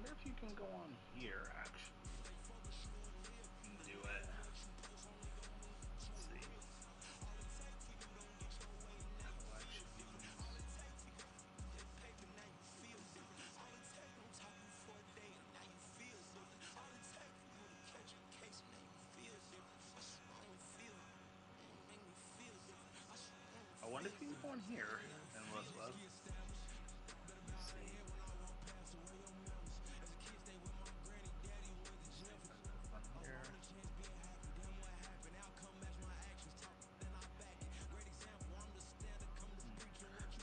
wonder if you can go on here, actually, and do it. Let's see. I wonder if you can go in here and look. Let's see. On here.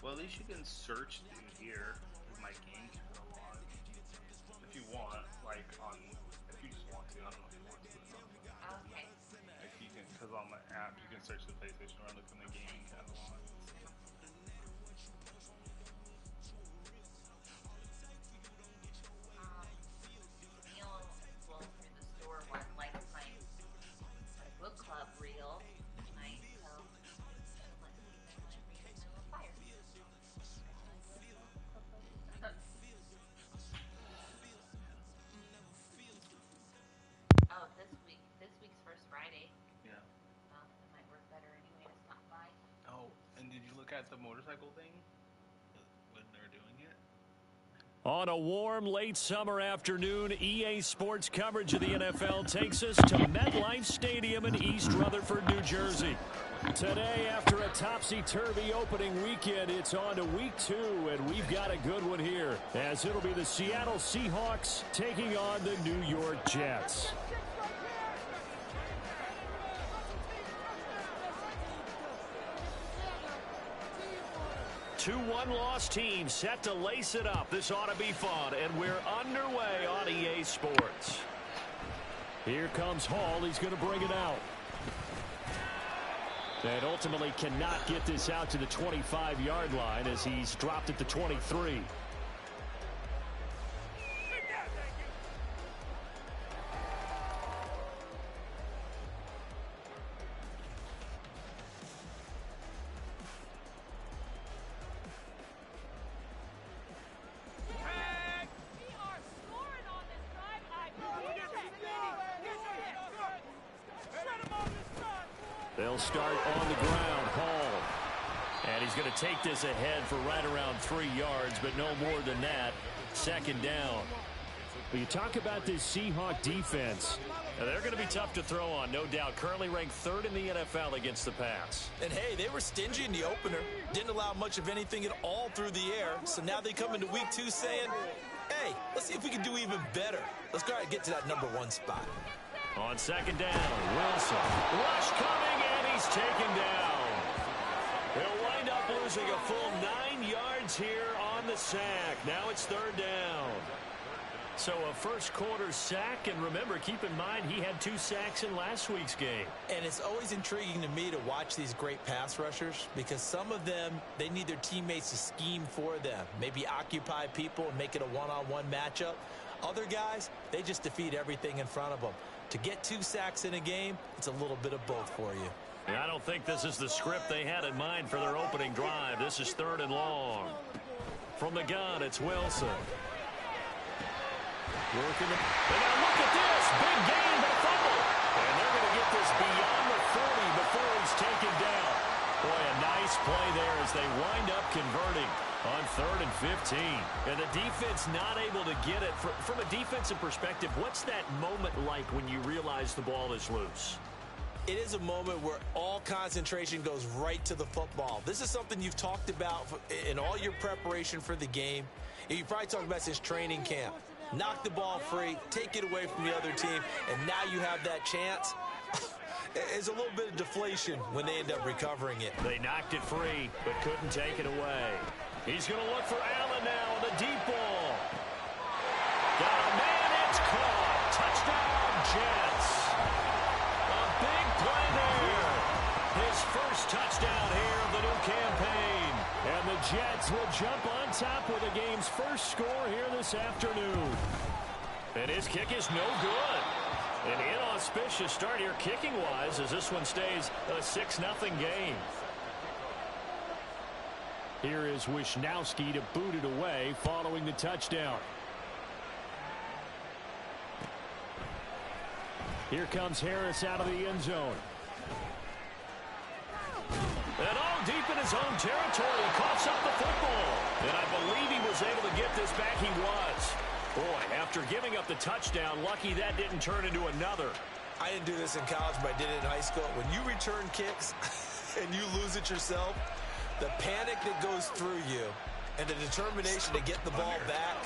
Well, at least you can search through here. My game catalog, if you want, like on, if you just want to. I don't know if you want to. Okay. If you can, because on the app you can search the PlayStation or look in the gaming catalog. Neil will through the store one like my book club reel tonight, so let's see if I read my little fire. Oh, this week's first Friday. Yeah. Well, it might work better anyway to stop by. Oh, and did you look at the motorcycle thing when they're doing it? On a warm, late summer afternoon, EA Sports coverage of the NFL takes us to MetLife Stadium in East Rutherford, New Jersey. Today, after a topsy-turvy opening weekend, it's on to week 2, and we've got a good one here, as it'll be the Seattle Seahawks taking on the New York Jets. Two one-loss teams set to lace it up. This ought to be fun, and we're underway on EA Sports. Here comes Hall. He's going to bring it out. And ultimately cannot get this out to the 25-yard line as he's dropped at the 23. They'll start on the ground. Hall. And he's going to take this ahead for right around 3 yards, but no more than that. Second down. Well, you talk about this Seahawk defense. Now, they're going to be tough to throw on, no doubt. Currently ranked 3rd in the NFL against the pass. And, hey, they were stingy in the opener. Didn't allow much of anything at all through the air. So now they come into week 2 saying, hey, let's see if we can do even better. Let's go ahead and get to that #1 spot. On second down, Wilson. Rush coming, and he's taken down. They'll wind up losing a full 9 yards here on the sack. Now it's 3rd down. So a first quarter sack, and remember, keep in mind he had 2 sacks in last week's game. And it's always intriguing to me to watch these great pass rushers because some of them, they need their teammates to scheme for them. Maybe occupy people and make it a one-on-one matchup. Other guys, they just defeat everything in front of them. To get 2 sacks in a game, it's a little bit of both for you. I don't think this is the script they had in mind for their opening drive. This is 3rd and long. From the gun, it's Wilson. Working the... And now look at this. Big gain, but a fumble. And they're going to get this beyond the 40 before he's taken down. Boy, a nice play there as they wind up converting on 3rd and 15. And the defense not able to get it. From a defensive perspective, what's that moment like when you realize the ball is loose? It is a moment where all concentration goes right to the football. This is something you've talked about in all your preparation for the game. You probably talked about since training camp. Knock the ball free, take it away from the other team, and now you have that chance. It's a little bit of deflation when they end up recovering it. They knocked it free, but couldn't take it away. He's going to look for Allen now on the deep ball. Got a man, it's caught. Touchdown, Jets. A big play there. His first touchdown here of the new campaign. And the Jets will jump on top with the game's first score here this afternoon. And his kick is no good. An inauspicious start here kicking-wise as this one stays a 6-0 game. Here is Wisnowski to boot it away following the touchdown. Here comes Harris out of the end zone. And deep in his own territory, coughs up the football. And I believe he was able to get this back. He was. Boy, after giving up the touchdown, lucky that didn't turn into another. I didn't do this in college, but I did it in high school. When you return kicks and you lose it yourself, the panic that goes through you and the determination to get the ball back,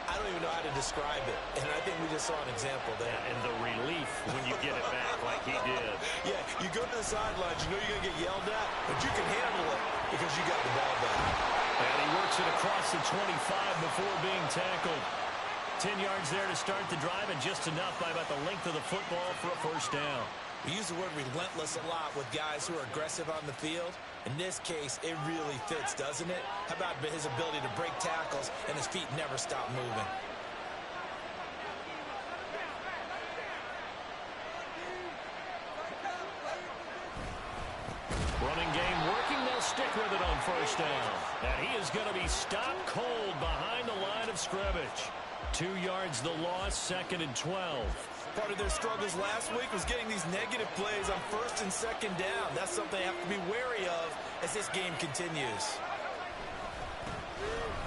I don't even know how to describe it. And I think we just saw an example there. And the relief when you get it back like he did. Yeah, you go to the sidelines, you know you're going to get yelled at, but you can handle it because you got the ball back. And he works it across the 25 before being tackled. 10 yards there to start the drive, and just enough by about the length of the football for a first down. We use the word relentless a lot with guys who are aggressive on the field. In this case, it really fits, doesn't it? How about his ability to break tackles and his feet never stop moving? Running game working. They'll stick with it on first down. And he is going to be stopped cold behind the line of scrimmage. 2 yards the loss, 2nd and 12. Part of their struggles last week was getting these negative plays on 1st and 2nd down. That's something they have to be wary of as this game continues.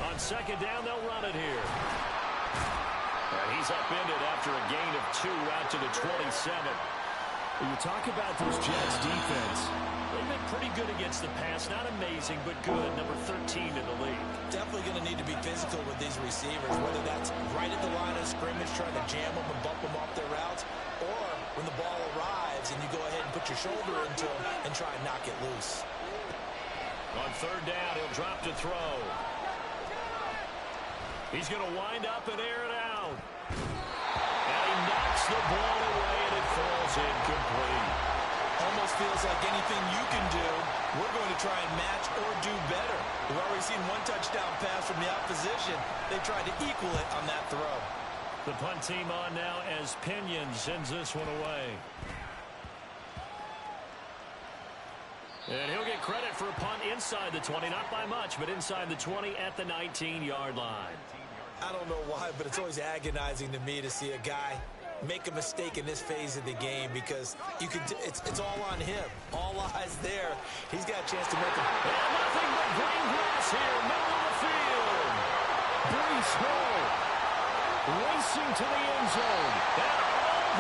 On 2nd down, they'll run it here. And he's upended after a gain of 2 out to the 27. When you talk about this Jets defense, they've been pretty good against the pass. Not amazing, but good. Number 13 in the league. Definitely going to need to be physical with these receivers, whether that's right at the line of scrimmage, trying to jam them and bump them off their routes, or when the ball arrives and you go ahead and put your shoulder into them and try and knock it loose. On 3rd down, he'll drop to throw. He's going to wind up and air it out. And he knocks the ball away, and it falls incomplete. Almost feels like anything you can do, we're going to try and match or do better. We've already seen one touchdown pass from the opposition. They tried to equal it on that throw. The punt team on now as Pinion sends this one away. And he'll get credit for a punt inside the 20, not by much, but inside the 20 at the 19-yard line. I don't know why, but it's always agonizing to me to see a guy make a mistake in this phase of the game because you can. It's all on him. All eyes there. He's got a chance to make it. And nothing but green grass here, middle of the field. Brees Hall racing to the end zone. And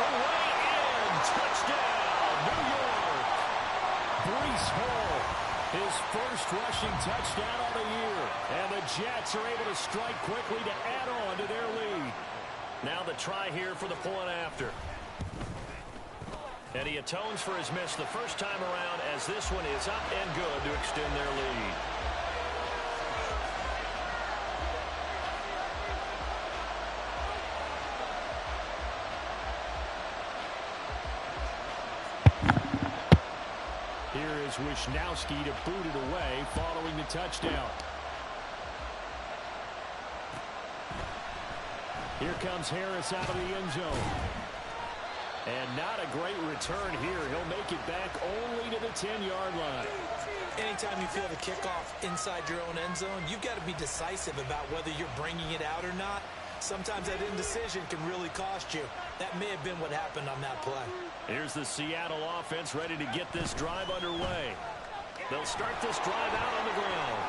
all the way in. Touchdown, New York. Brees Hall, his first rushing touchdown of the year. And the Jets are able to strike quickly to add on to their lead. Now the try here for the point after. And he atones for his miss the first time around as this one is up and good to extend their lead. Here is Wisnowski to boot it away following the touchdown. Here comes Harris out of the end zone. And not a great return here. He'll make it back only to the 10-yard line. Anytime you feel the kickoff inside your own end zone, you've got to be decisive about whether you're bringing it out or not. Sometimes that indecision can really cost you. That may have been what happened on that play. Here's the Seattle offense ready to get this drive underway. They'll start this drive out on the ground.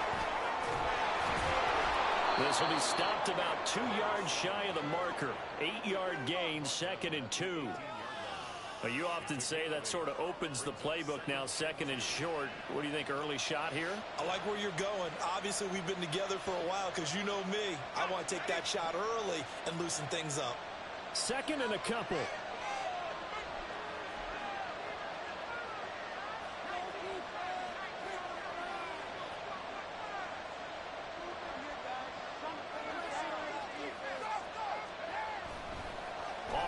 This will be stopped about 2 yards shy of the marker. 8-yard gain, 2nd and 2. Well, you often say that sort of opens the playbook now, 2nd and short. What do you think, early shot here? I like where you're going. Obviously, we've been together for a while because you know me. I want to take that shot early and loosen things up. 2nd and a couple.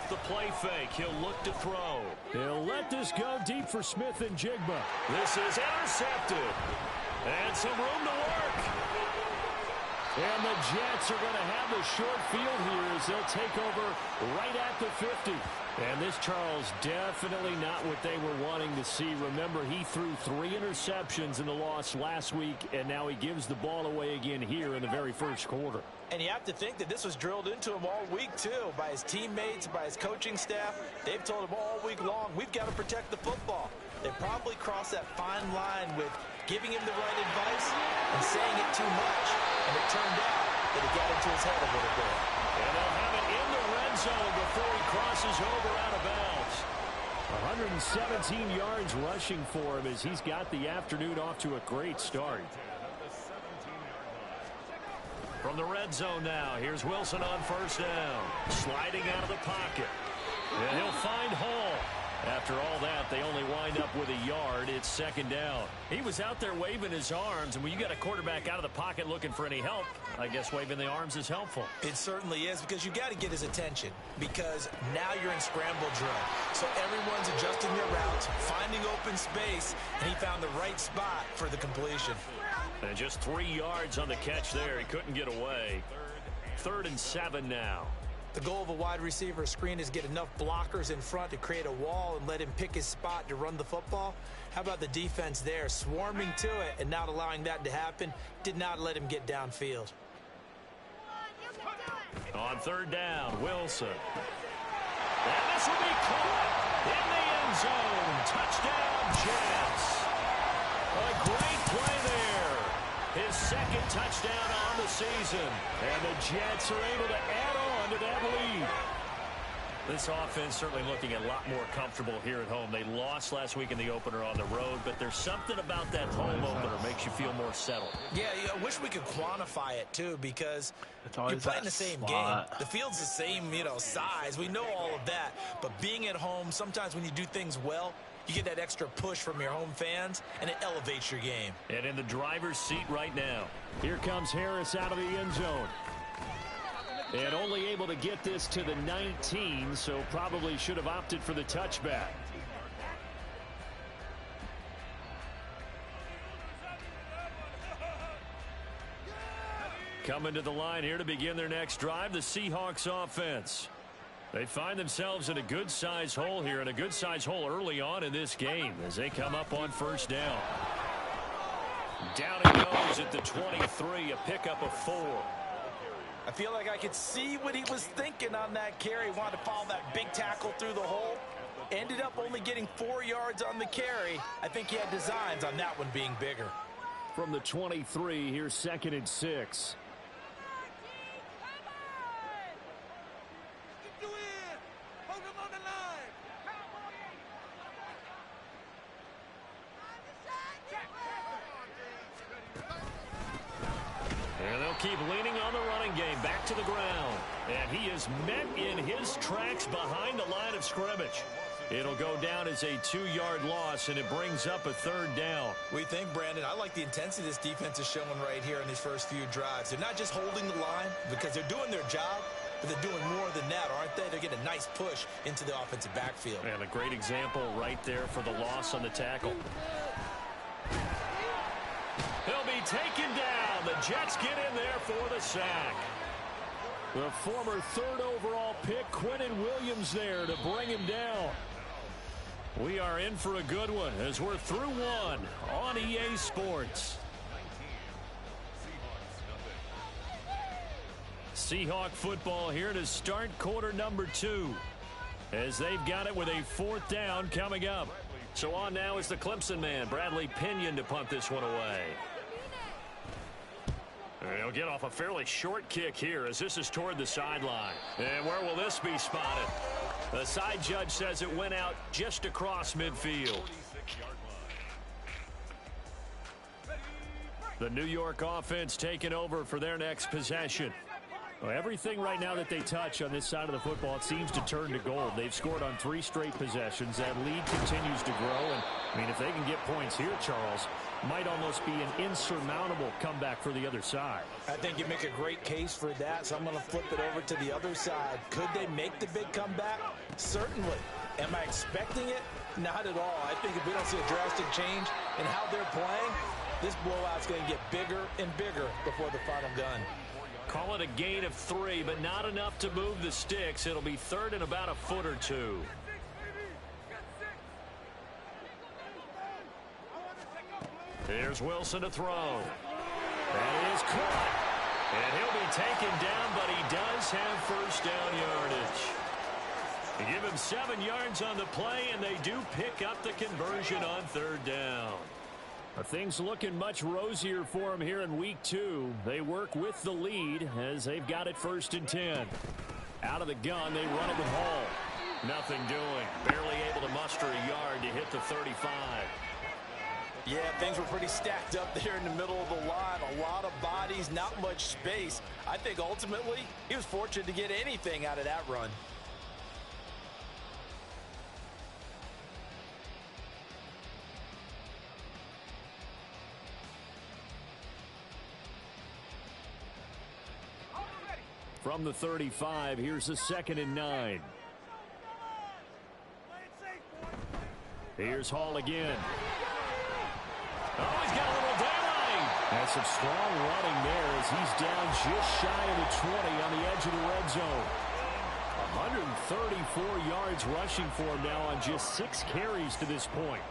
The play fake. He'll look to throw. He'll let this go deep for Smith and Jigba. This is intercepted. And some room to work. And the Jets are going to have the short field here as they'll take over right at the 50. And this, Charles, definitely not what they were wanting to see. Remember, he threw 3 interceptions in the loss last week, and now he gives the ball away again here in the very first quarter. And you have to think that this was drilled into him all week, too, by his teammates, by his coaching staff. They've told him all week long, we've got to protect the football. They probably crossed that fine line with giving him the right advice and saying it too much. And it turned out that it got into his head a little bit. And they'll have it in the red zone before he crosses over out of bounds. 117 yards rushing for him as he's got the afternoon off to a great start. From the red zone now, here's Wilson on first down. Sliding out of the pocket. And he'll find Hall. After all that, they only wind up with a yard. It's second down. He was out there waving his arms, and when you got a quarterback out of the pocket looking for any help, I guess waving the arms is helpful. It certainly is, because you got to get his attention, because now you're in scramble drill. So everyone's adjusting their routes, finding open space, and he found the right spot for the completion. And just 3 yards on the catch there. He couldn't get away. 3rd and 7 now. The goal of a wide receiver screen is get enough blockers in front to create a wall and let him pick his spot to run the football. How about the defense there, swarming to it and not allowing that to happen? Did not let him get downfield. On 3rd down, Wilson. And this will be caught in the end zone. Touchdown, Jets. A great play there. His 2nd touchdown on the season. And the Jets are able to add on to that lead. This offense certainly looking a lot more comfortable here at home. They lost last week in the opener on the road, but there's something about that home opener makes you feel more settled. Yeah, I wish we could quantify it, too, because you're always playing the same spot. game. The field's the same, size. We know all of that. But being at home, sometimes when you do things well, you get that extra push from your home fans, and it elevates your game. And in the driver's seat right now, here comes Harris out of the end zone. And only able to get this to the 19, so probably should have opted for the touchback. Coming to the line here to begin their next drive, the Seahawks offense. They find themselves in a good-sized hole here, and a good-sized hole early on in this game as they come up on first down. Down it goes at the 23, a pickup of 4. I feel like I could see what he was thinking on that carry. He wanted to follow that big tackle through the hole. Ended up only getting 4 yards on the carry. I think he had designs on that one being bigger. From the 23, here's 2nd and 6. And they'll keep leaning on the running game back to the ground. And he is met in his tracks behind the line of scrimmage. It'll go down as a 2-yard loss, and it brings up a 3rd down. We think, Brandon, I like the intensity this defense is showing right here in these first few drives. They're not just holding the line because they're doing their job, but they're doing more than that, aren't they? They're getting a nice push into the offensive backfield. And a great example right there for the loss on the tackle. He'll be taken down. The Jets get in there for the sack. The former 3rd overall pick, Quentin Williams, there to bring him down. We are in for a good one as we're through one on EA Sports. Seahawk football here to start quarter number 2 as they've got it with a 4th down coming up. So on now is the Clemson man, Bradley Pinion, to punt this one away. And he'll get off a fairly short kick here as this is toward the sideline. And where will this be spotted? The side judge says it went out just across midfield. The New York offense taking over for their next possession. Well, everything right now that they touch on this side of the football, it seems to turn to gold. They've scored on 3 straight possessions. That lead continues to grow. And, I mean, if they can get points here, Charles, might almost be an insurmountable comeback for the other side. I think you make a great case for that, so I'm going to flip it over to the other side. Could they make the big comeback? Certainly. Am I expecting it? Not at all. I think if we don't see a drastic change in how they're playing, this blowout's going to get bigger and bigger before the final gun. Call it a gain of 3, but not enough to move the sticks. It'll be third and about a foot or two. Here's Wilson to throw. That is caught. And he'll be taken down, but he does have first down yardage. They give him 7 yards on the play, and they do pick up the conversion on third down. Things looking much rosier for him here in week 2. They work with the lead as they've got it 1st and 10. Out of the gun, they run it with Hall. Nothing doing. Barely able to muster a yard to hit the 35. Yeah, things were pretty stacked up there in the middle of the line. A lot of bodies, not much space. I think ultimately he was fortunate to get anything out of that run. From the 35, here's a 2nd and 9. Here's Hall again. Oh, he's got a little daylight. That's some strong running there as he's down just shy of the 20 on the edge of the red zone. 134 yards rushing for him now on just 6 carries to this point.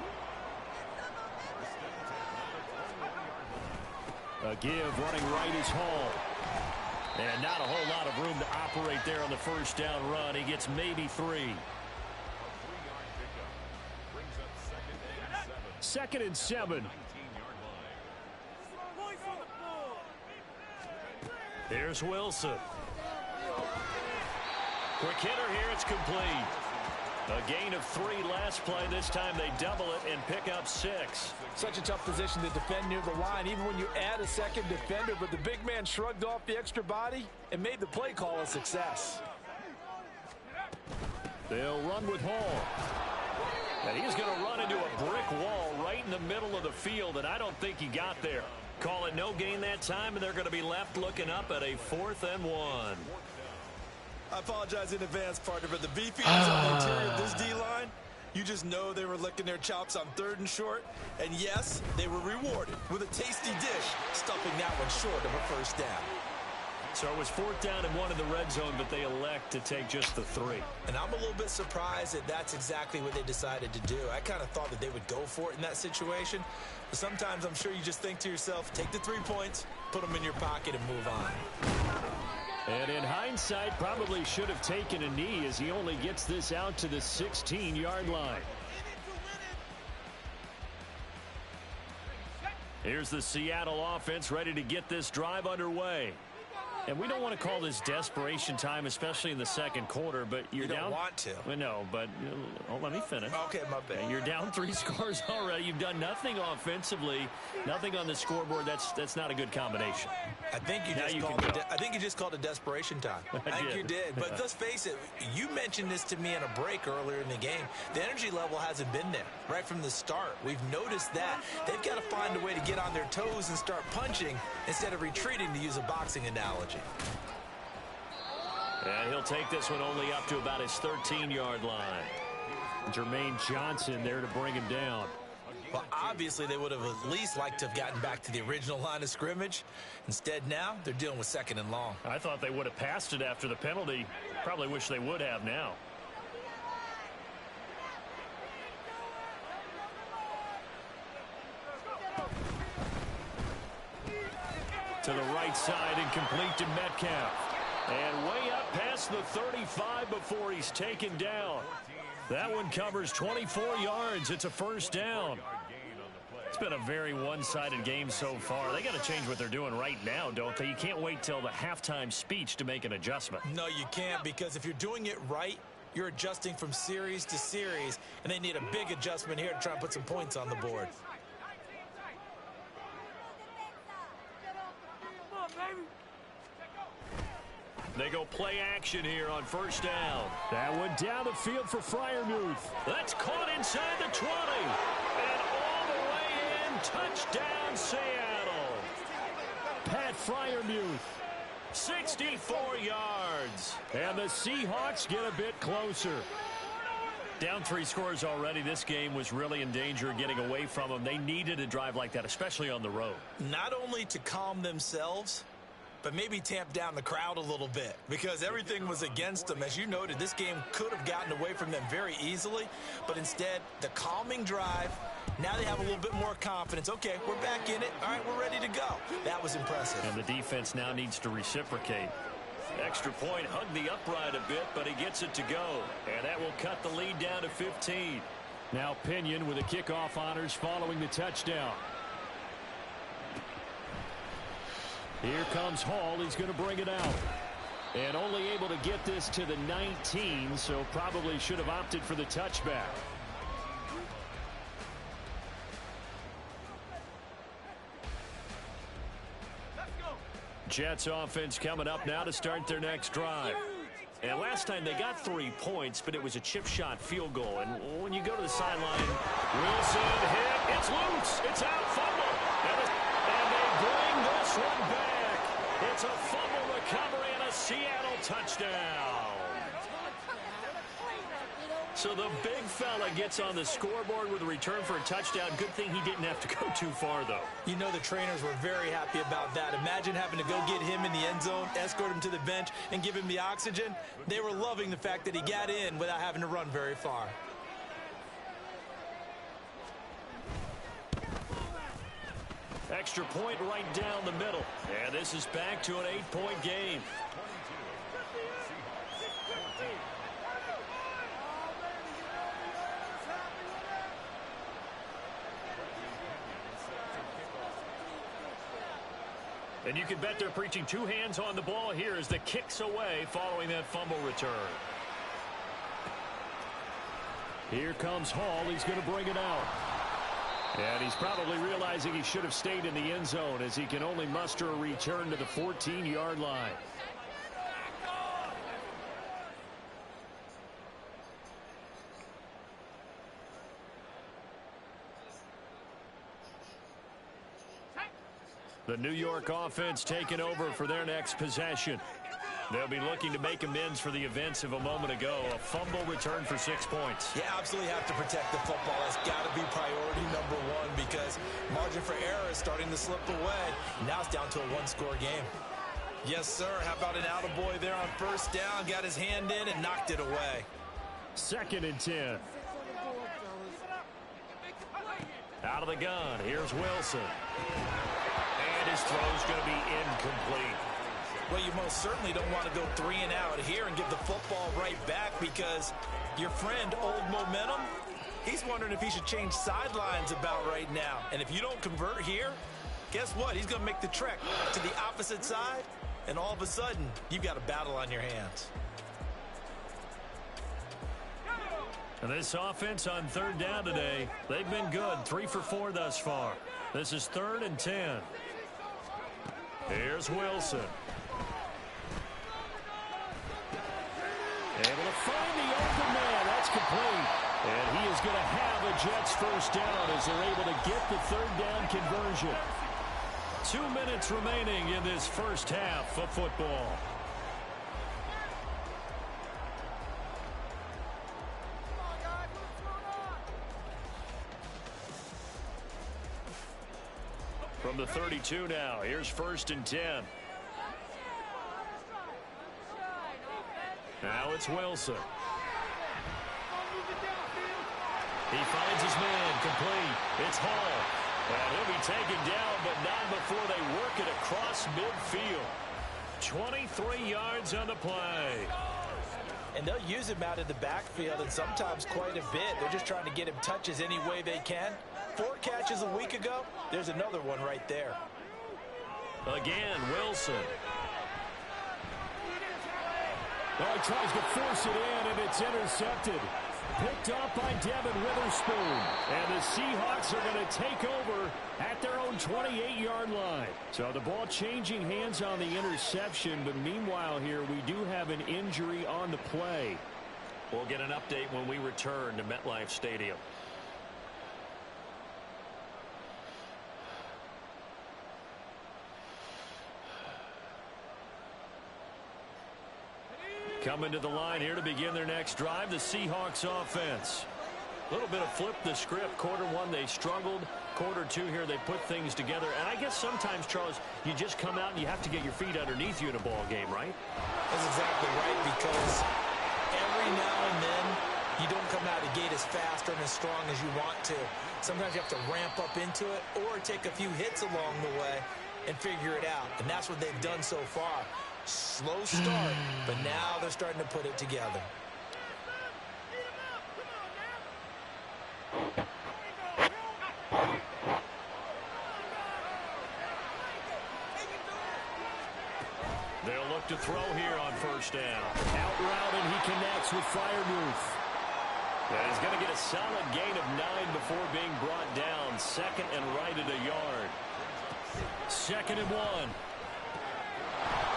A give running right is Hall. And not a whole lot of room to operate there on the first down run. He gets maybe 3. 2nd and 7. Here's Wilson. Quick hitter here. It's complete. A gain of 3 last play. This time they double it and pick up 6. Such a tough position to defend near the line, even when you add a second defender. But the big man shrugged off the extra body and made the play call a success. They'll run with Hall. And he's going to run into a brick wall right in the middle of the field, and I don't think he got there. Call it no gain that time, and they're going to be left looking up at a 4th and 1. I apologize in advance, partner, but the beefiness on the interior of this D-line, you just know they were licking their chops on 3rd and short. And yes, they were rewarded with a tasty dish, stuffing that one short of a first down. So it was 4th down and 1 in the red zone, but they elect to take just the 3. And I'm a little bit surprised that that's exactly what they decided to do. I kind of thought that they would go for it in that situation. But sometimes I'm sure you just think to yourself, take the 3 points, put them in your pocket, and move on. And in hindsight, probably should have taken a knee as he only gets this out to the 16-yard line. Here's the Seattle offense ready to get this drive underway. And we don't want to call this desperation time, especially in the second quarter, but you're down. You don't want to. Well, no, but let me finish. Okay, my bad. You're down 3 scores already. You've done nothing offensively, nothing on the scoreboard. That's not a good combination. I think you just called it desperation time. I think you did. But let's face it, you mentioned this to me in a break earlier in the game. The energy level hasn't been there right from the start. We've noticed that. They've got to find a way to get on their toes and start punching instead of retreating, to use a boxing analogy. And he'll take this one only up to about his 13-yard line. Jermaine Johnson there to bring him down. Well, obviously they would have at least liked to have gotten back to the original line of scrimmage. Instead now, they're dealing with 2nd and long. I thought they would have passed it after the penalty. Probably wish they would have now. To the right side and complete to Metcalf. And way up past the 35 before he's taken down. That one covers 24 yards. It's a first down. It's been a very one-sided game so far. They got to change what they're doing right now, don't they? You can't wait till the halftime speech to make an adjustment. No, you can't, because if you're doing it right, you're adjusting from series to series, and they need a big adjustment here to try and put some points on the board. They go play action here on first down. That one down the field for Freiermuth. That's caught inside the 20. And all the way in, touchdown Seattle. Pat Freiermuth, 64 yards. And the Seahawks get a bit closer. Down 3 scores already. This game was really in danger of getting away from them. They needed a drive like that, especially on the road. Not only to calm themselves, but maybe tamp down the crowd a little bit because everything was against them. As you noted, this game could have gotten away from them very easily, but instead, the calming drive, now they have a little bit more confidence. Okay, we're back in it. All right, we're ready to go. That was impressive. And the defense now needs to reciprocate. Extra point, hugged the upright a bit, but he gets it to go. And that will cut the lead down to 15. Now Pinion with the kickoff honors following the touchdown. Here comes Hall. He's going to bring it out. And only able to get this to the 19, so probably should have opted for the touchback. Jets offense coming up now to start their next drive. And last time they got 3 points, but it was a chip shot field goal. And when you go to the sideline, Wilson hit. It's loose. It's out. Fumble. And they bring this one back. It's a fumble recovery and a Seattle touchdown. So the big fella gets on the scoreboard with a return for a touchdown. Good thing he didn't have to go too far, though. You know the trainers were very happy about that. Imagine having to go get him in the end zone, escort him to the bench, and give him the oxygen. They were loving the fact that he got in without having to run very far. Extra point right down the middle. And this is back to an 8-point game. And you can bet they're preaching 2 hands on the ball here as the kick's away following that fumble return. Here comes Hall. He's going to bring it out. And he's probably realizing he should have stayed in the end zone as he can only muster a return to the 14-yard line. The New York offense taking over for their next possession. They'll be looking to make amends for the events of a moment ago. A fumble return for 6 points. You absolutely have to protect the football. That's got to be priority number one because margin for error is starting to slip away. Now it's down to a 1-score game. Yes, sir. How about an attaboy there on first down? Got his hand in and knocked it away. 2nd and 10. Out of the gun. Here's Wilson. And his throw's going to be incomplete. Well, you most certainly don't want to go 3 and out here and give the football right back because your friend, Old Momentum, he's wondering if he should change sidelines about right now. And if you don't convert here, guess what? He's going to make the trek to the opposite side, and all of a sudden, you've got a battle on your hands. And this offense on 3rd down today, they've been good. 3 for 4 thus far. This is 3rd and 10. Here's Wilson. Able to find the open man. That's complete. And he is going to have a Jets first down as they're able to get the 3rd down conversion. 2 minutes remaining in this first half of football. From the 32 now, here's 1st and 10. Now it's Wilson. He finds his man, complete. It's Hall. And he'll be taken down, but not before they work it across midfield. 23 yards on the play. And they'll use him out of the backfield and sometimes quite a bit. They're just trying to get him touches any way they can. 4 catches a week ago. There's another one right there. Again, Wilson. Oh, he tries to force it in, and it's intercepted. Picked up by Devin Witherspoon. And the Seahawks are going to take over at their own 28-yard line. So the ball changing hands on the interception, but meanwhile here we do have an injury on the play. We'll get an update when we return to MetLife Stadium. Coming to the line here to begin their next drive, the Seahawks offense. A little bit of flip the script. Quarter one, they struggled. Quarter two here, they put things together. And I guess sometimes, Charles, you just come out and you have to get your feet underneath you in a ball game, right? That's exactly right, because every now and then you don't come out of the gate as fast or as strong as you want to. Sometimes you have to ramp up into it or take a few hits along the way and figure it out. And that's what they've done so far. Slow start, but now they're starting to put it together. They'll look to throw here on first down. Out route, and he connects with Freiermuth. And he's going to get a solid gain of 9 before being brought down. Second and right at a yard. 2nd and 1.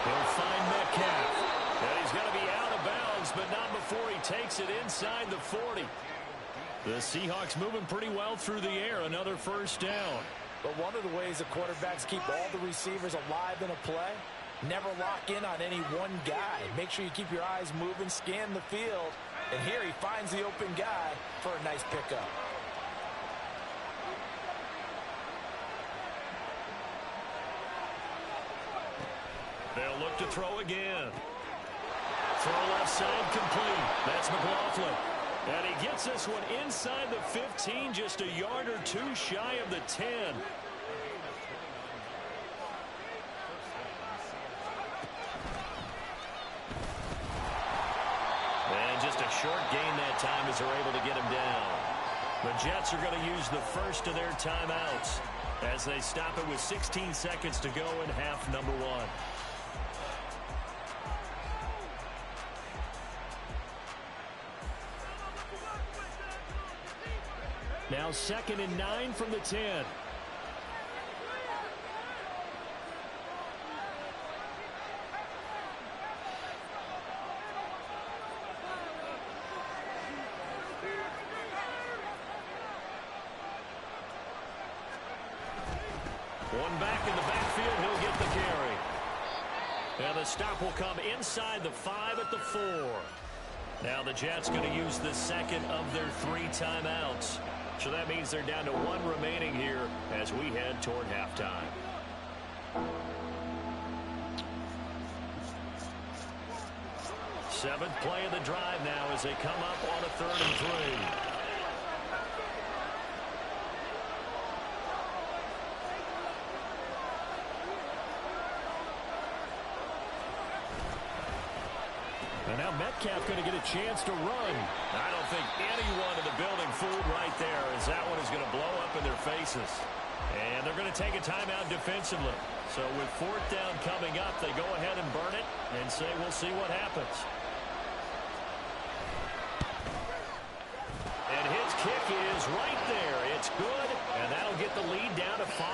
He'll find Metcalf. And he's going to be out of bounds, but not before he takes it inside the 40. The Seahawks moving pretty well through the air. Another first down. But one of the ways the quarterbacks keep all the receivers alive in a play, never lock in on any one guy. Make sure you keep your eyes moving, scan the field. And here he finds the open guy for a nice pickup. They'll look to throw again. Throw left side complete. That's McLaughlin. And he gets this one inside the 15, just a yard or two shy of the 10. And just a short gain that time as they're able to get him down. The Jets are going to use the first of their timeouts as they stop it with 16 seconds to go in half number 1. Now 2nd and 9 from the 10. One back in the backfield, he'll get the carry. And the stop will come inside the 5 at the 4. Now the Jets going to use the second of their 3 timeouts. So that means they're down to 1 remaining here as we head toward halftime. Seventh play of the drive now as they come up on a 3rd and 3. And now Metcalf going to get a chance to run. I don't think anyone in the building fooled right there, as that one is going to blow up in their faces. And they're going to take a timeout defensively. So with 4th down coming up, they go ahead and burn it and say we'll see what happens. And his kick is right there. It's good, and that'll get the lead down to 5.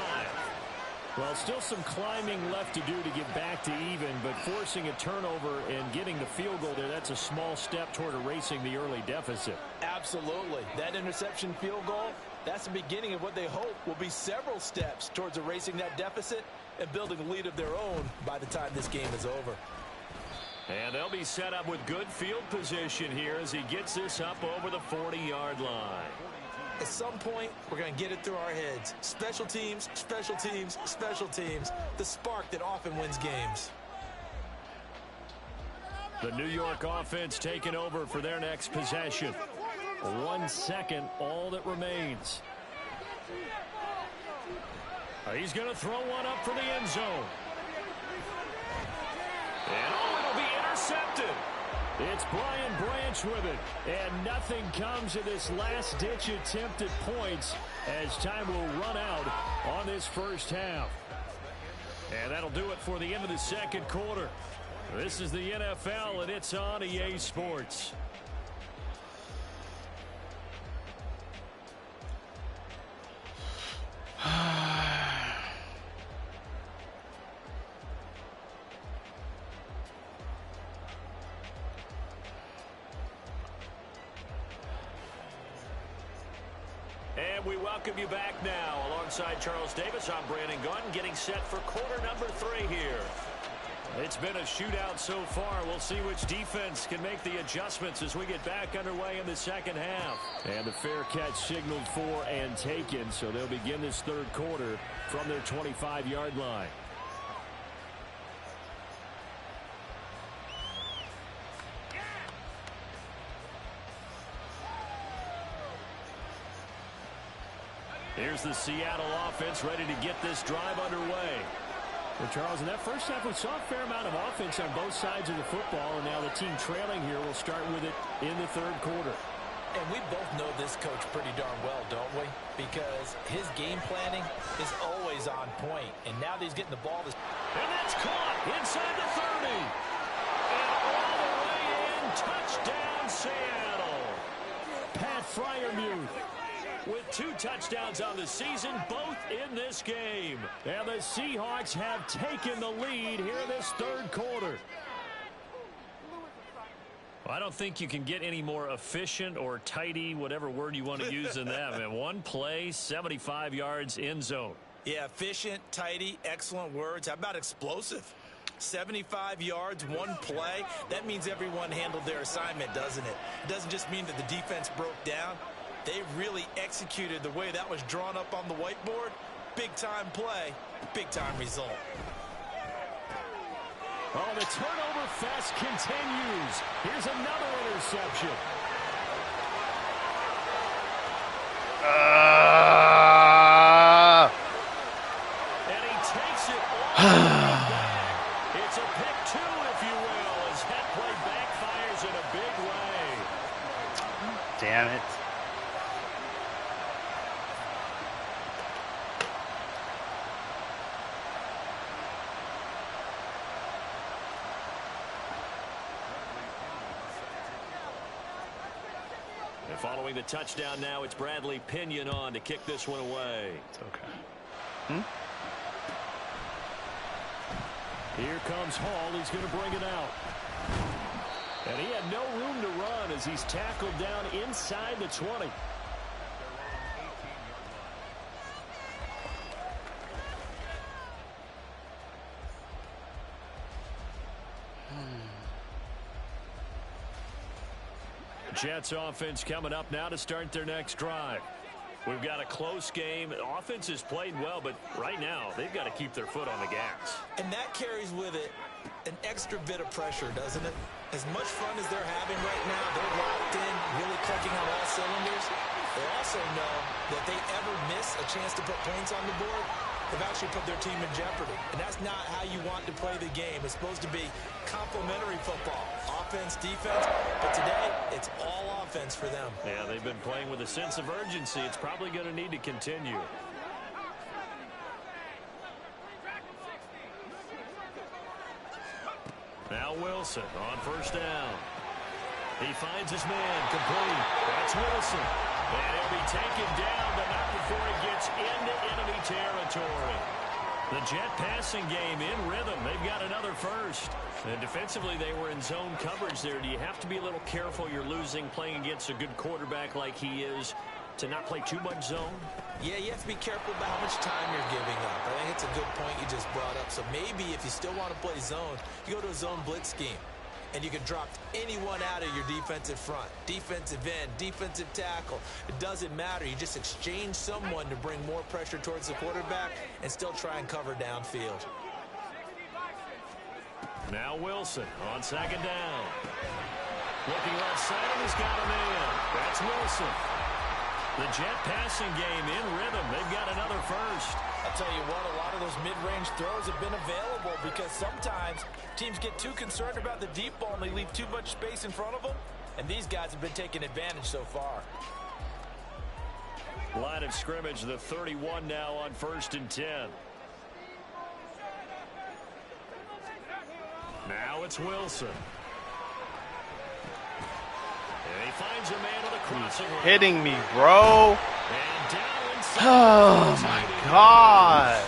Well, still some climbing left to do to get back to even, but forcing a turnover and getting the field goal there, that's a small step toward erasing the early deficit. Absolutely. That interception field goal, that's the beginning of what they hope will be several steps towards erasing that deficit and building a lead of their own by the time this game is over. And they'll be set up with good field position here as he gets this up over the 40-yard line. At some point, we're going to get it through our heads. Special teams, special teams, special teams. The spark that often wins games. The New York offense taking over for their next possession. 1 second, all that remains. He's going to throw one up for the end zone. And it'll be intercepted. It's Brian Branch with it, and nothing comes of this last-ditch attempt at points as time will run out on this first half. And that'll do it for the end of the second quarter. This is the NFL, and it's on EA Sports. And we welcome you back now. Alongside Charles Davis, I'm Brandon Gunn, getting set for quarter number 3 here. It's been a shootout so far. We'll see which defense can make the adjustments as we get back underway in the second half. And the fair catch signaled for and taken, so they'll begin this third quarter from their 25-yard line. Here's the Seattle offense ready to get this drive underway. Well, Charles, in that first half, we saw a fair amount of offense on both sides of the football, and now the team trailing here will start with it in the third quarter. And we both know this coach pretty darn well, don't we? Because his game planning is always on point, and now that he's getting the ball. And that's caught inside the 30. And all the way in, touchdown Seattle. Pat Freiermuth with 2 touchdowns on the season, both in this game. And the Seahawks have taken the lead here this third quarter. Well, I don't think you can get any more efficient or tidy, whatever word you want to use in that. Man, one play, 75 yards, end zone. Yeah, efficient, tidy, excellent words. How about explosive? 75 yards, one play. That means everyone handled their assignment, doesn't it? It doesn't just mean that the defense broke down. They really executed the way that was drawn up on the whiteboard. Big-time play, big-time result. Oh, the turnover fest continues. Here's another interception. And he takes it all the way back. It's a pick 2, if you will, as that play backfires in a big way. Damn it. And following the touchdown now, it's Bradley Pinion on to kick this one away. It's okay. Here comes Hall. He's going to bring it out. And he had no room to run as he's tackled down inside the 20. Jets offense coming up now to start their next drive. We've got a close game. The offense has played well, but right now they've got to keep their foot on the gas. And that carries with it an extra bit of pressure, doesn't it? As much fun as they're having right now, they're locked in, really clicking on all cylinders. They also know that they ever miss a chance to put points on the board, they've actually put their team in jeopardy. And that's not how you want to play the game. It's supposed to be complementary football, offense, defense. But today, it's all offense for them. Yeah, they've been playing with a sense of urgency. It's probably going to need to continue. Now Wilson on first down. He finds his man complete. That's Wilson. And he'll be taken down, but not before he gets into enemy territory. The Jet passing game in rhythm. They've got another first. And defensively, they were in zone coverage there. Do you have to be a little careful? You're losing playing against a good quarterback like he is to not play too much zone? Yeah, you have to be careful about how much time you're giving up. I think it's a good point you just brought up. So maybe if you still want to play zone, you go to a zone blitz scheme. And you can drop anyone out of your defensive front. Defensive end, defensive tackle. It doesn't matter. You just exchange someone to bring more pressure towards the quarterback and still try and cover downfield. Now Wilson on second down. Looking left side, and he's got a man. That's Wilson. The Jet passing game in rhythm. They've got another first. I'll tell you what, a lot of those mid-range throws have been available because sometimes teams get too concerned about the deep ball and they leave too much space in front of them. And these guys have been taking advantage so far. Line of scrimmage, the 31 now on 1st and 10. Now it's Wilson. And he finds a man on the crossing line. Hitting me, bro. And down inside. Oh, my God.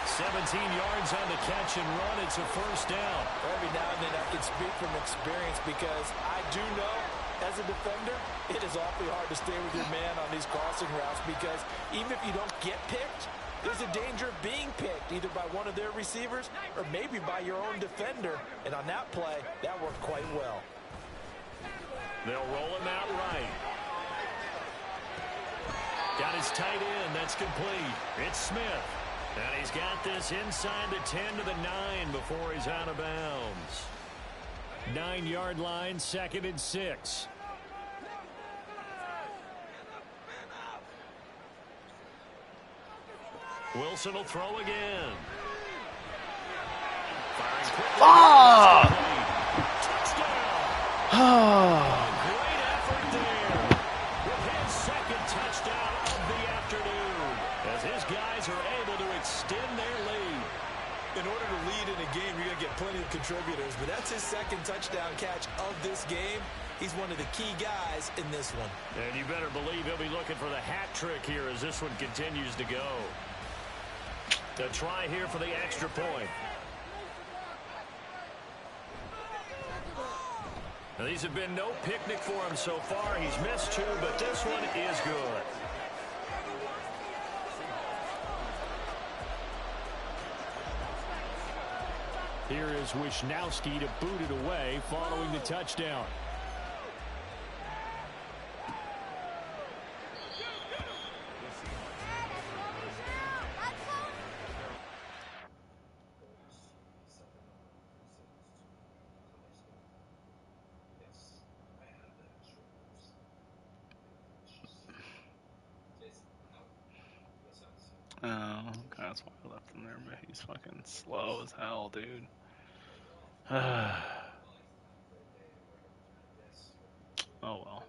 17 yards on the catch and run. It's a first down. Every now and then I can speak from experience because I do know as a defender, it is awfully hard to stay with your man on these crossing routes because even if you don't get picked, there's a danger of being picked either by one of their receivers or maybe by your own defender. And on that play, that worked quite well. They'll roll him out right. Got his tight end. That's complete. It's Smith. And he's got this inside the 10 to the 9 before he's out of bounds. 9-yard line, 2nd and 6. Wilson will throw again. Firing quickly. Touchdown. Great effort there. With his 2nd touchdown of the afternoon. As his guys are able to extend their lead. In order to lead in a game, you're going to get plenty of contributors, but that's his 2nd touchdown catch of this game. He's one of the key guys in this one. And you better believe he'll be looking for the hat trick here as this one continues to go. The try here for the extra point. Now, these have been no picnic for him so far. He's missed 2, but this one is good. Here is Wisnowski to boot it away following the touchdown. Oh, okay, that's why I left him there, but he's fucking slow as hell, dude. Oh, well.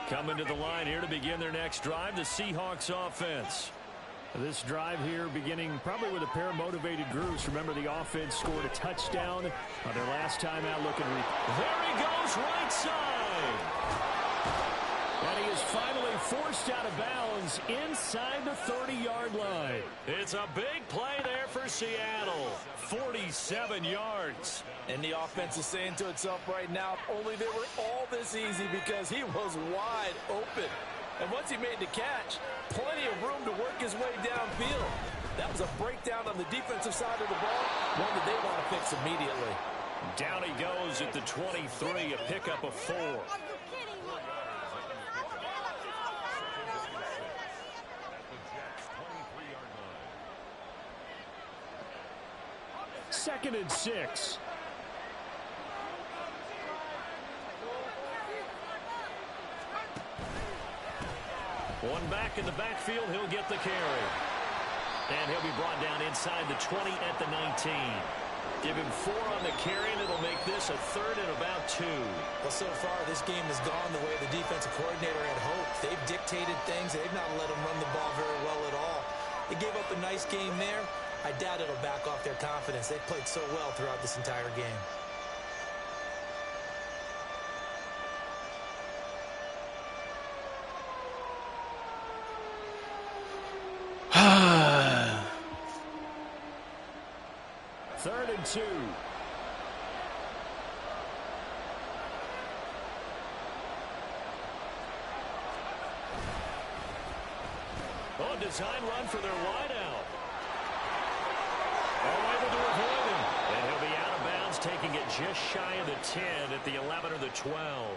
Coming to the line here to begin their next drive, the Seahawks offense. This drive here beginning probably with a pair of motivated groups. Remember, the offense scored a touchdown on their last time out looking weak. There he goes, right side. And he is finally forced out of bounds inside the 30-yard line. It's a big play there for Seattle. 47 yards. And the offense is saying to itself right now, only they were all this easy because he was wide open. And once he made the catch, plenty of room to work his way downfield. That was a breakdown on the defensive side of the ball, one that they want to fix immediately. Down he goes at the 23, a pickup of 4. Second and 6. One back in the backfield, he'll get the carry. And he'll be brought down inside the 20 at the 19. Give him 4 on the carry, and it'll make this a 3rd and about 2. Well, so far, this game has gone the way the defensive coordinator had hoped. They've dictated things. They've not let him run the ball very well at all. They gave up a nice game there. I doubt it'll back off their confidence. They played so well throughout this entire game. Third and 2. Oh, design run for their wideout. Able to avoid him. And he'll be out of bounds, taking it just shy of the 10 at the 11 or the 12.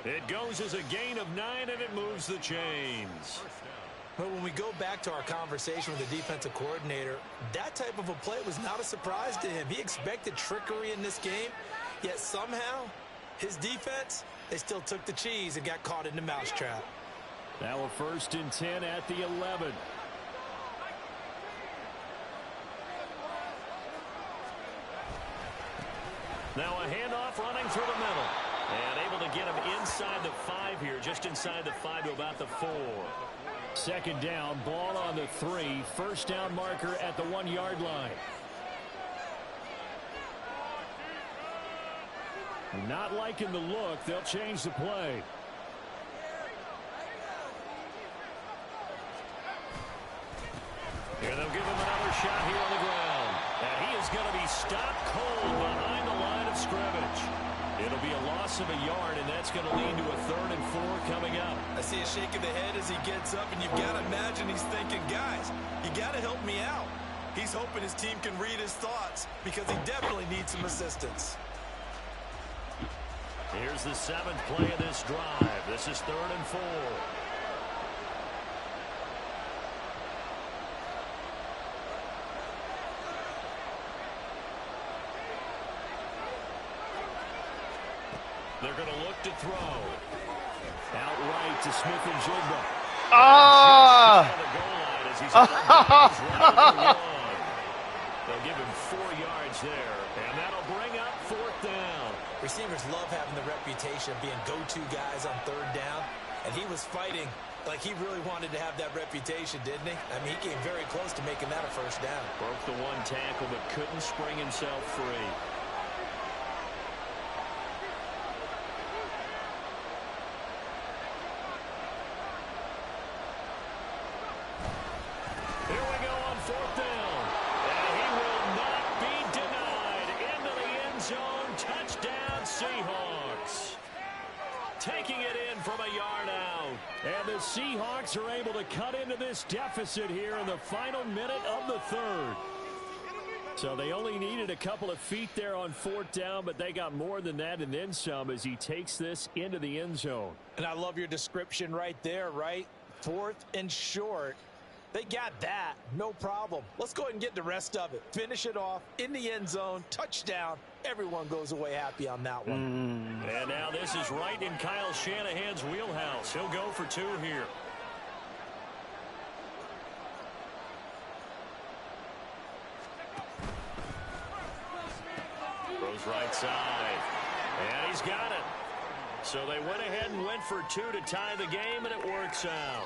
It goes as a gain of 9, and it moves the chains. But when we go back to our conversation with the defensive coordinator, that type of a play was not a surprise to him. He expected trickery in this game, yet somehow his defense, they still took the cheese and got caught in the mousetrap. Now a 1st and 10 at the 11. Now a handoff running through the middle. And able to get him inside the 5 here, just inside the 5 to about the 4. Second down, ball on the 3. First down marker at the 1-yard line. Not liking the look. They'll change the play. Here they'll give him another shot here on the ground. And he is going to be stopped cold behind the line of scrimmage. It'll be a loss of a yard, and that's going to lead to a 3rd and 4 coming up. I see a shake of the head as he gets up, and you've got to imagine he's thinking, guys, you got to help me out. He's hoping his team can read his thoughts because he definitely needs some assistance. Here's the 7th play of this drive. This is 3rd and 4. They're going to look to throw. Outright to Smith and Jigba. They'll give him 4 yards there, and that'll bring up 4th down. Receivers love having the reputation of being go-to guys on 3rd down, and he was fighting like he really wanted to have that reputation, didn't he? I mean, he came very close to making that a 1st down. Broke the 1 tackle, but couldn't spring himself free. Here we go on 4th down. And he will not be denied. Into the end zone. Touchdown, Seahawks. Taking it in from a yard out. And the Seahawks are able to cut into this deficit here in the final minute of the 3rd. So they only needed a couple of feet there on 4th down, but they got more than that and then some as he takes this into the end zone. And I love your description right there, right? 4th and short. They got that. No problem. Let's go ahead and get the rest of it. Finish it off in the end zone. Touchdown. Everyone goes away happy on that one. And now this is right in Kyle Shanahan's wheelhouse. He'll go for 2 here. Throws right side. And he's got it. So they went ahead and went for 2 to tie the game, and it works out.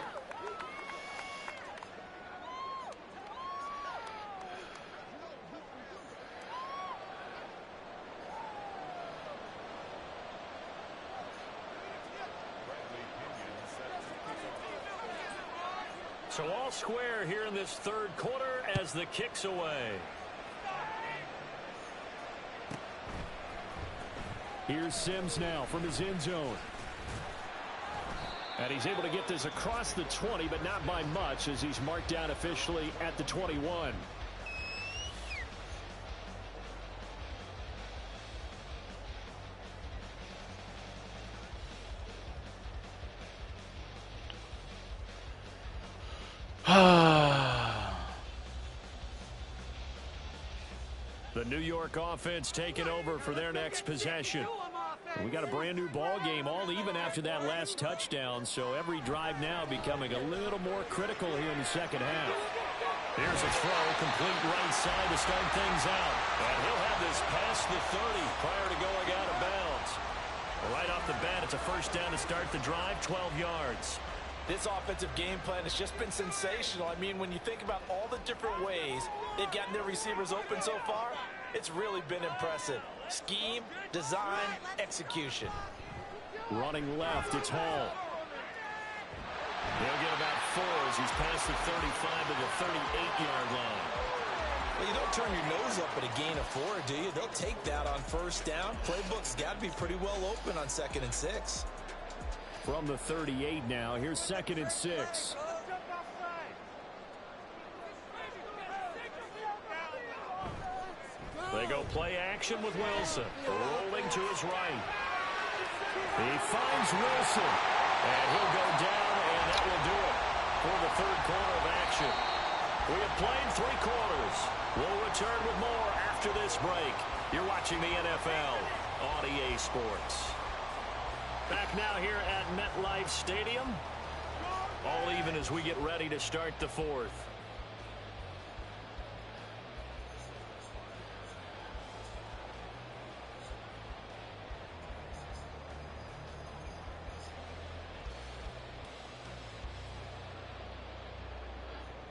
So all square here in this 3rd quarter as the kick's away. Here's Sims now from his end zone. And he's able to get this across the 20, but not by much as he's marked down officially at the 21. The New York offense taking over for their next possession. We got a brand new ball game, all even after that last touchdown, so every drive now becoming a little more critical here in the 2nd half. Here's a throw, complete right side to start things out. And he'll have this past the 30 prior to going out of bounds. Right off the bat, it's a 1st down to start the drive, 12 yards. This offensive game plan has just been sensational. I mean, when you think about all the different ways they've gotten their receivers open so far, it's really been impressive. Scheme, design, execution. Running left, it's Hall. He'll get about 4 as he's past the 35 to the 38-yard line. Well, you don't turn your nose up at a gain of 4, do you? They'll take that on 1st down. Playbook's got to be pretty well open on 2nd and 6. From the 38 now, here's 2nd and 6. They go play action with Wilson. Rolling to his right. He finds Wilson. And he'll go down, and that will do it for the 3rd quarter of action. We have played 3 quarters. We'll return with more after this break. You're watching the NFL on EA Sports. Back now here at MetLife Stadium. All even as we get ready to start the 4th.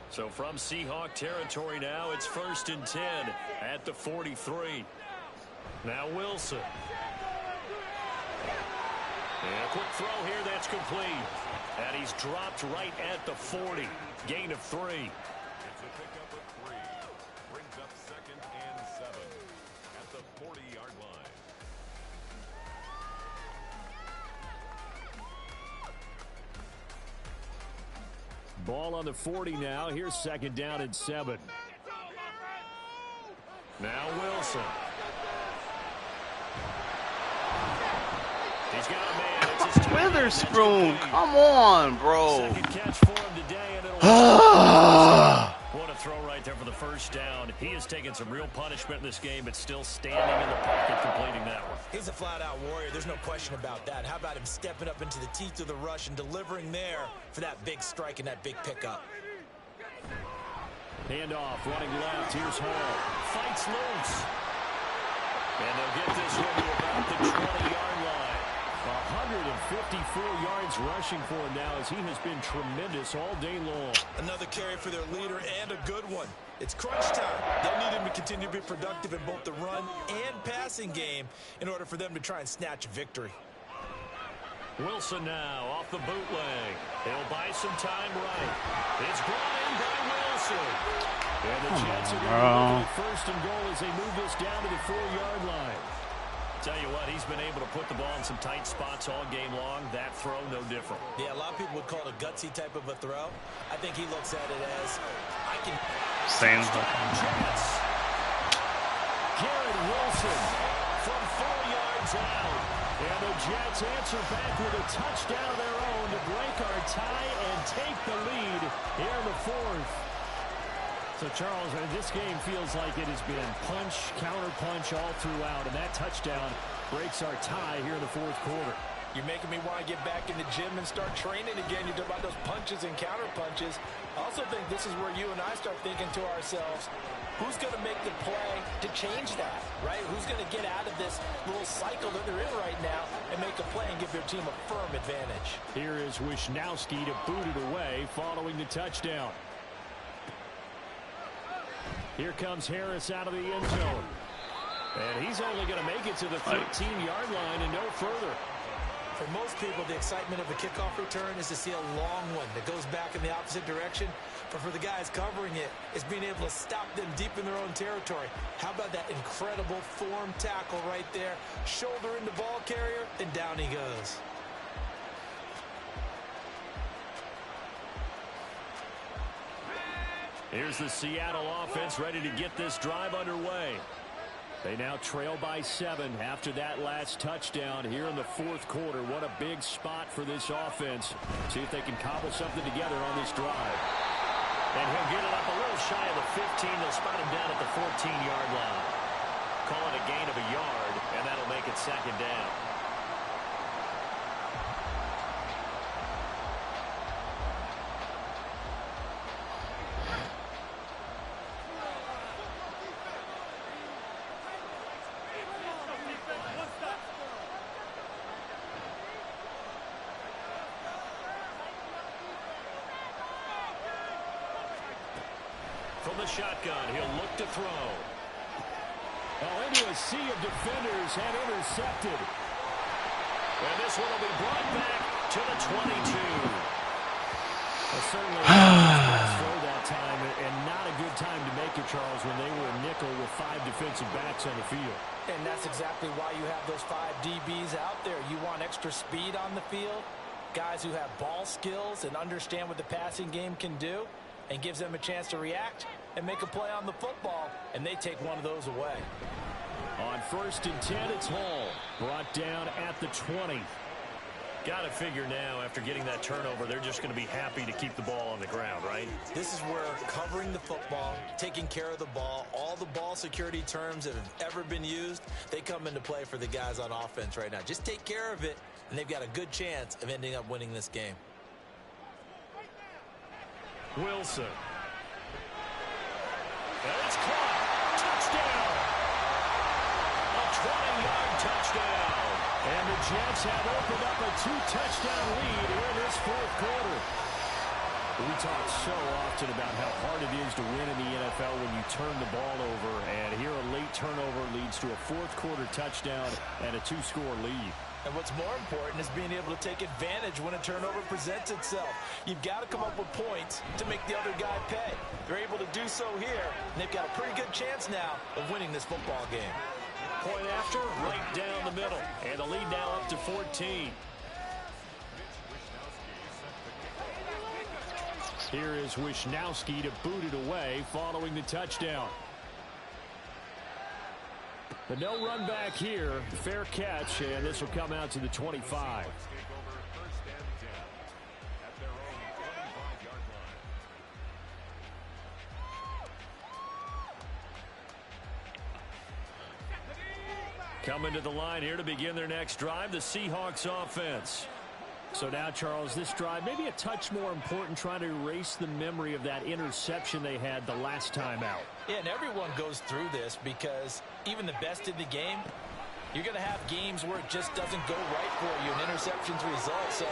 So from Seahawk territory now, it's 1st and 10 at the 43. Now Wilson. And a quick throw here, that's complete. And he's dropped right at the 40. Gain of 3. brings up 2nd and 7 at the 40-yard line. Ball on the 40 now. Here's 2nd down and 7. Now Wilson. He's got a man. It's his Witherspoon, come on, bro. Second catch for him today, and it'll what a throw right there for the first down. He has taken some real punishment in this game, but still standing in the pocket completing that one. He's a flat-out warrior. There's no question about that. How about him stepping up into the teeth of the rush and delivering there for that big strike and that big pickup? Handoff, running left. Here's Hall. Fights loose. And they'll get this one to about the 20-yard line. 154 yards rushing for him now as he has been tremendous all day long. Another carry for their leader and a good one. It's crunch time. They'll need him to continue to be productive in both the run and passing game in order for them to try and snatch a victory. Wilson now off the bootleg. He'll buy some time right. It's brought in by Wilson. And the Jets are going to first and goal as they move this down to the 4-yard line. Tell you what, he's been able to put the ball in some tight spots all game long. That throw, no different. Yeah, a lot of people would call it a gutsy type of a throw. I think he looks at it as, I can... Same. Garrett Wilson from 4 yards out. And the Jets answer back with a touchdown of their own to break our tie and take the lead here in the 4th. So, Charles, this game feels like it has been punch, counter-punch all throughout, and that touchdown breaks our tie here in the 4th quarter. You're making me want to get back in the gym and start training again. You talk about those punches and counter-punches. I also think this is where you and I start thinking to ourselves, who's going to make the play to change that, right? Who's going to get out of this little cycle that they're in right now and make a play and give their team a firm advantage? Here is Wisnowski to boot it away following the touchdown. Here comes Harris out of the end zone. And he's only going to make it to the 13-yard line and no further. For most people, the excitement of a kickoff return is to see a long one that goes back in the opposite direction. But for the guys covering it, it's being able to stop them deep in their own territory. How about that incredible form tackle right there? Shoulder into ball carrier, and down he goes. Here's the Seattle offense ready to get this drive underway. They now trail by 7 after that last touchdown here in the 4th quarter. What a big spot for this offense. See if they can cobble something together on this drive. And he'll get it up a little shy of the 15. They'll spot him down at the 14-yard line. Call it a gain of a yard, and that'll make it 2nd down. From the shotgun, he'll look to throw. Oh, into a sea of defenders and intercepted. And this one will be brought back to the 22. Certainly throw that time, and not a good time to make it, Charles, when they were a nickel with 5 defensive backs on the field. And that's exactly why you have those 5 DBs out there. You want extra speed on the field, guys who have ball skills and understand what the passing game can do, and gives them a chance to react and make a play on the football, and they take one of those away. On 1st and 10, it's Hall. Brought down at the 20. Got to figure now, after getting that turnover, they're just going to be happy to keep the ball on the ground, right? This is where covering the football, taking care of the ball, all the ball security terms that have ever been used, they come into play for the guys on offense right now. Just take care of it, and they've got a good chance of ending up winning this game. Wilson. And it's caught. Touchdown. A 20-yard touchdown. And the Jets have opened up a 2-touchdown lead here in this 4th quarter. We talk so often about how hard it is to win in the NFL when you turn the ball over. And here a late turnover leads to a 4th quarter touchdown and a 2-score lead. And what's more important is being able to take advantage when a turnover presents itself. You've got to come up with points to make the other guy pay. They're able to do so here, and they've got a pretty good chance now of winning this football game. Point after, right down the middle. And the lead now up to 14. Here is Wishnowski to boot it away following the touchdown. The no run back here, fair catch, and this will come out to the 25. Coming to the line here to begin their next drive, the Seahawks offense. So now, Charles, this drive maybe a touch more important, trying to erase the memory of that interception they had the last time out. Yeah, and everyone goes through this because even the best in the game, you're going to have games where it just doesn't go right for you, and interceptions result. So,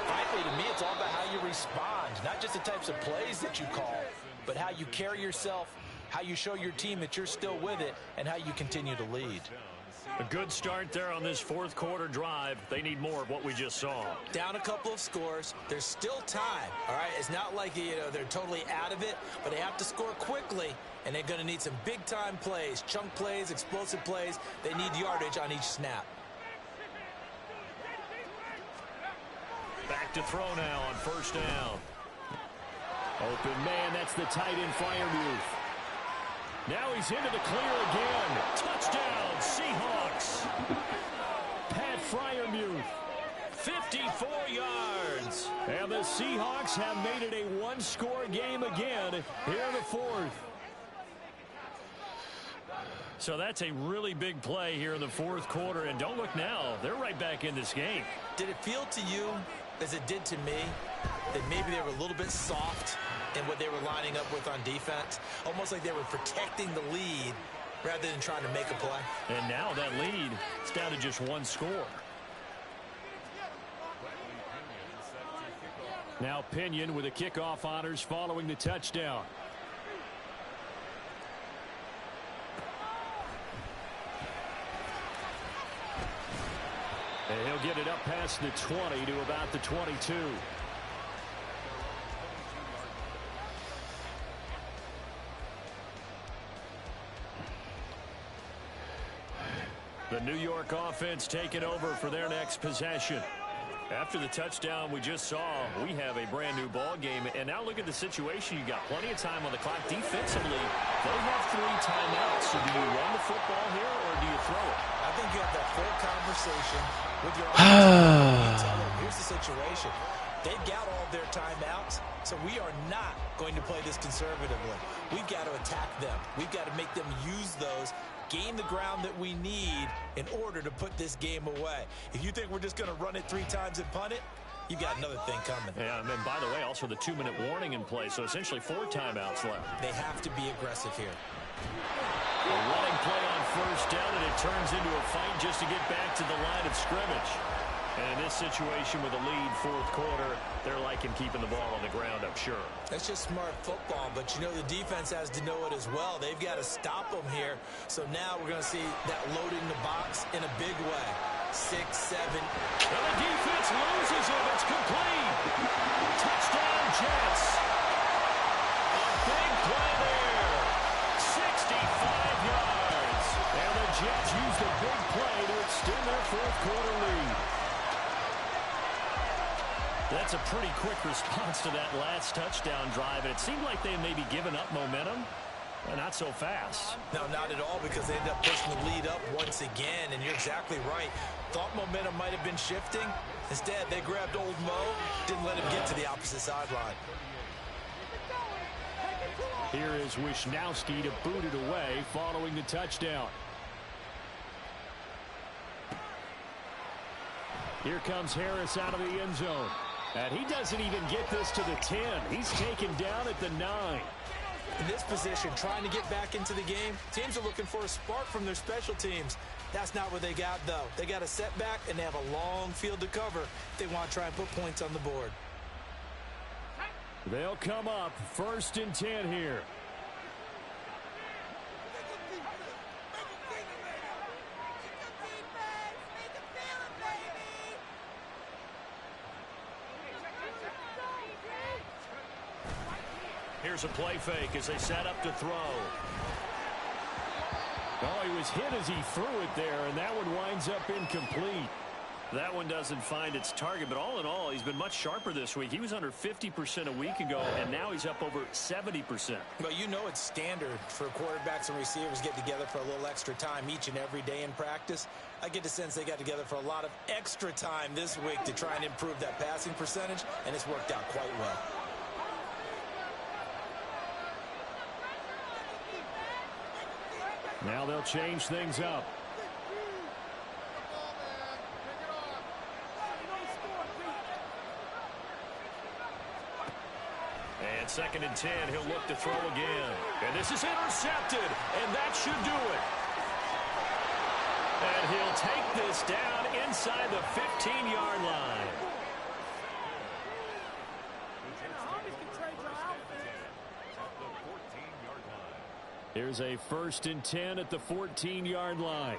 frankly, to me, it's all about how you respond, not just the types of plays that you call, but how you carry yourself, how you show your team that you're still with it, and how you continue to lead. A good start there on this fourth quarter drive. They need more of what we just saw. Down a couple of scores. There's still time, all right? It's not like, they're totally out of it, but they have to score quickly, and they're going to need some big-time plays, chunk plays, explosive plays. They need yardage on each snap. Back to throw now on first down. Open man, that's the tight end Freiermuth. Now he's into the clear again. Touchdown, Seahawks. Pat Freiermuth, 54 yards. And the Seahawks have made it a one-score game again here in the fourth. So that's a really big play here in the fourth quarter. And don't look now, they're right back in this game. Did it feel to you, as it did to me, that maybe they were a little bit soft in what they were lining up with on defense? Almost like they were protecting the lead rather than trying to make a play. And now that lead is down to just one score. Now Pinion with the kickoff honors following the touchdown. And he'll get it up past the 20 to about the 22. The New York offense taking over for their next possession. After the touchdown we just saw, we have a brand new ball game. And now look at the situation. You got plenty of time on the clock. Defensively, they have 3 timeouts. So do you run the football here or do you throw it? I think you have that full conversation with your offense. Tell them, here's the situation. They've got all their timeouts, so we are not going to play this conservatively. We've got to attack them. We've got to make them use those, gain the ground that we need in order to put this game away. If you think we're just going to run it 3 times and punt it, you've got another thing coming. Yeah, and by the way, also the 2-minute warning in play, so essentially 4 timeouts left. They have to be aggressive here. A running play on first down, and it turns into a fight just to get back to the line of scrimmage. And in this situation with a lead fourth quarter, they're liking keeping the ball on the ground, I'm sure. That's just smart football, but the defense has to know it as well. They've got to stop them here. So now we're going to see that loading the box in a big way. 6, 7. And the defense loses it. It's complete. Touchdown, Jets. A big play there. 65 yards. And the Jets use the big play to extend their fourth quarter lead. That's a pretty quick response to that last touchdown drive, and it seemed like they may be giving up momentum, but not so fast. No, not at all, because they ended up pushing the lead up once again, and you're exactly right. Thought momentum might have been shifting. Instead, they grabbed old Mo, didn't let him get to the opposite sideline. Here is Wishnowski to boot it away following the touchdown. Here comes Harris out of the end zone. And he doesn't even get this to the 10. He's taken down at the 9. In this position, trying to get back into the game, teams are looking for a spark from their special teams. That's not what they got, though. They got a setback, and they have a long field to cover if they want to try and put points on the board. They'll come up 1st and 10 here. Here's a play fake as they set up to throw. Oh, he was hit as he threw it there, and that one winds up incomplete. That one doesn't find its target, but all in all, he's been much sharper this week. He was under 50% a week ago, and now he's up over 70%. Well, you know it's standard for quarterbacks and receivers get together for a little extra time each and every day in practice. I get the sense they got together for a lot of extra time this week to try and improve that passing percentage, and it's worked out quite well. Now they'll change things up. And 2nd and 10, he'll look to throw again. And this is intercepted, and that should do it. And he'll take this down inside the 15-yard line. Here's a 1st and 10 at the 14-yard line.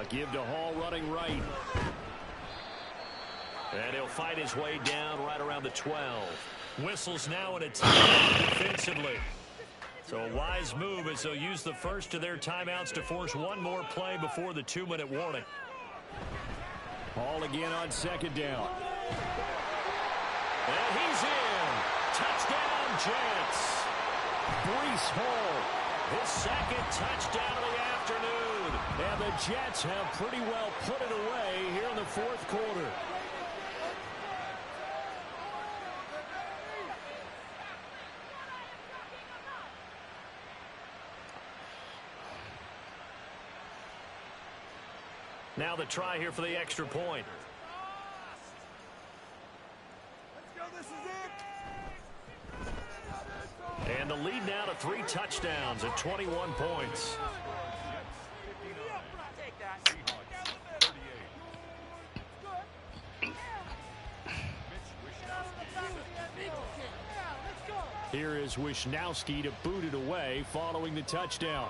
Give to Hall running right. And he'll fight his way down right around the 12. Whistles now in a timeout defensively. So a wise move as they'll use the first of their timeouts to force one more play before the 2-minute warning. Hall again on 2nd down. And he's in. Touchdown, Jets. Breece Hall, His 2nd touchdown of the afternoon. and the Jets have pretty well put it away here in the 4th quarter. Now the try here for the extra point. And the lead now to 3 touchdowns at 21 points. Here is Wisnowski to boot it away following the touchdown.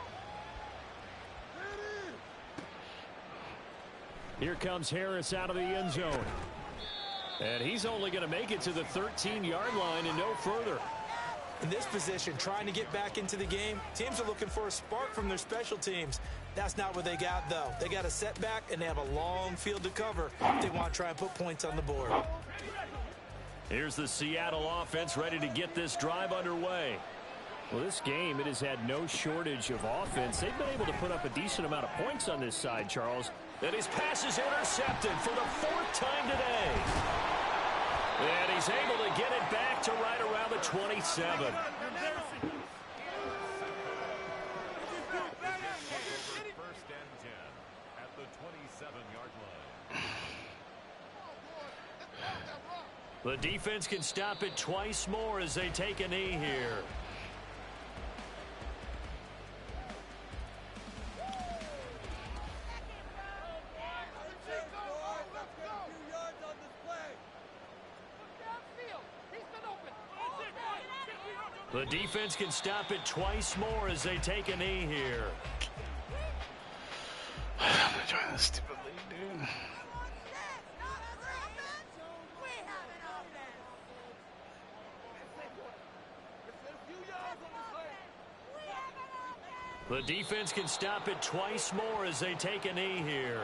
Here comes Harris out of the end zone. And he's only going to make it to the 13-yard line and no further. In this position, trying to get back into the game, teams are looking for a spark from their special teams. That's not what they got, though. They got a setback, and they have a long field to cover if they want to try and put points on the board. Here's the Seattle offense ready to get this drive underway. Well, this game, it has had no shortage of offense. They've been able to put up a decent amount of points on this side, Charles. And his pass is intercepted for the 4th time today. And he's able to get it back to right around the 27. The defense can stop it twice more as they take a knee here. The defense can stop it twice more as they take a knee here. I'm enjoying this stupid league, dude. The defense can stop it twice more as they take a knee here.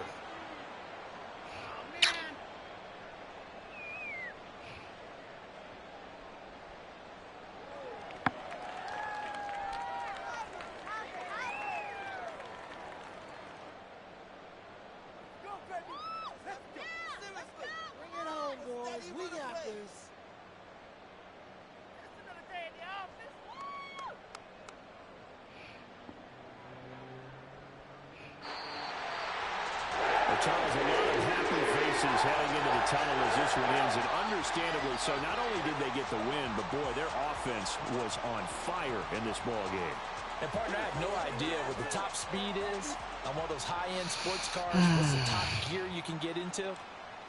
Charles, a lot of happy faces heading into the tunnel as this one ends, and understandably so. Not only did they get the win, but boy, their offense was on fire in this ball game. And partner, I have no idea what the top speed is on one of those high-end sports cars. What's the top gear you can get into?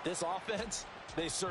This offense, they certainly